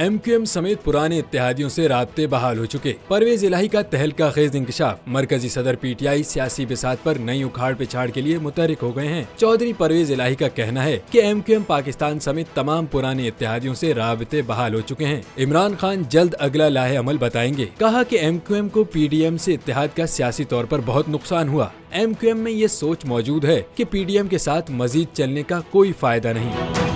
MQM समेत पुराने इत्तेहादियों से राब्ते बहाल हो चुके। परवेज इलाही का तहलका खेज इंकशाफ। मरकजी सदर PTI सियासी बिसात पर नई उखाड़ पिछाड़ के लिए मुतहरिक हो गए हैं। चौधरी परवेज इलाही का कहना है कि MQM पाकिस्तान समेत तमाम पुराने इत्तेहादियों से राब्ते बहाल हो चुके हैं। इमरान खान जल्द अगला लाहे अमल बताएंगे। कहा कि MQM को PDM से इत्तेहाद का सियासी तौर पर बहुत नुकसान हुआ। MQM में ये सोच मौजूद है कि PDM के साथ मजीद चलने का कोई फायदा नहीं।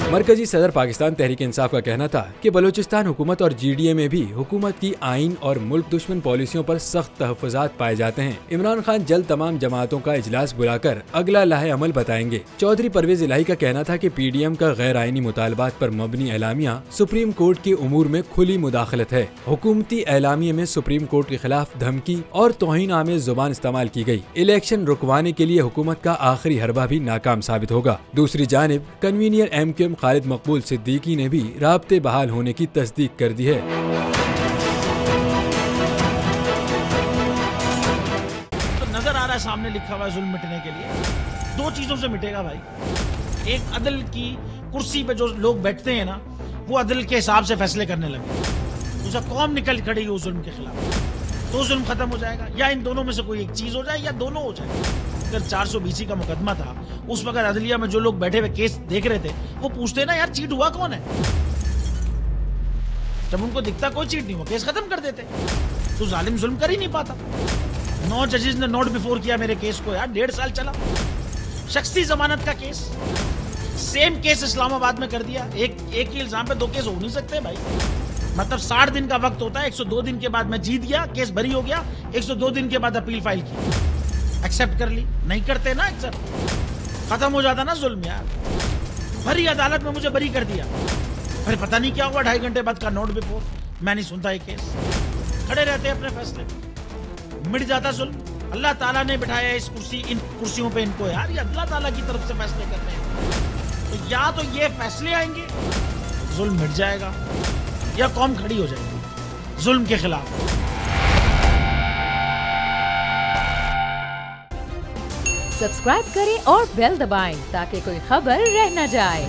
मरकजी सदर पाकिस्तान तहरीक इंसाफ का कहना था कि बलूचिस्तान हुकूमत और GDA में भी हुकूमत की आइन और मुल्क दुश्मन पॉलिसियों पर सख्त तहफ़्फ़ुज़ात पाए जाते हैं। इमरान खान जल्द तमाम जमातों का इजलास बुलाकर अगला लाहे अमल बताएंगे। चौधरी परवेज इलाही का कहना था कि PDM का गैर आइनी मुतालबात पर मबनी एलामिया सुप्रीम कोर्ट के उमूर में खुली मुदाखलत है। हुकूमती एलामिये में सुप्रीम कोर्ट के खिलाफ धमकी और तौहीन आमेज़ जुबान इस्तेमाल की गई। इलेक्शन रुकवाने के लिए हुकूमत का आखिरी हरबा भी नाकाम साबित होगा। दूसरी जानिब कन्वीनियर MQM खालिद मकबूल सिद्दीकी ने भी राब्ते बहाल होने की तस्दीक कर दी है। तो नजर आ रहा है सामने लिखा हुआ जुल्म मिटने के लिए दो चीजों से मिटेगा भाई। एक अदल की कुर्सी पे जो लोग बैठते हैं ना, वो अदल के हिसाब से फैसले करने लगे। दूसरा कौम निकल खड़ी उस जुल्म के खिलाफ, तो जुल्म खत्म हो जाएगा। या इन दोनों में से कोई एक चीज हो जाए या दोनों हो जाए। अगर 420 का मुकदमा था, उस वक्त अदलिया में जो लोग बैठे हुए केस देख रहे थे, वो पूछते ना यार चीट हुआ कौन है। जब उनको दिखता कोई चीट नहीं हुआ, केस खत्म कर देते। तो जालिम जुल्म कर ही नहीं पाता। 9 जजेस ने नोट बिफोर किया मेरे केस को यार, 1.5 साल चला। शख्सी जमानत का केस, सेम केस इस्लामाबाद में कर दिया। एक ही इल्जाम पे 2 केस हो नहीं सकते भाई। मतलब 60 दिन का वक्त होता है। 102 दिन के बाद मैं जीत गया, केस बरी हो गया। 102 दिन के बाद अपील फाइल की, एक्सेप्ट कर ली। नहीं करते ना एक्सेप्ट, खत्म हो जाता ना जुल्म यार। भरी अदालत में मुझे बरी कर दिया, फिर पता नहीं क्या हुआ 2.5 घंटे बाद का नोट बिफोर। मैं नहीं सुनता ये केस, खड़े रहते अपने फैसले, मिट जाता जुल्म। अल्लाह ताला ने बिठाया इस कुर्सी, इन कुर्सियों पे इनको यार, ये अल्लाह ताला की तरफ से फैसले करते हैं। तो या तो ये फैसले आएंगे, जुल्म मिट जाएगा, या कौम खड़ी हो जाएगी जुल्म के खिलाफ। सब्सक्राइब करें और बेल दबाएं ताकि कोई खबर रह न जाए।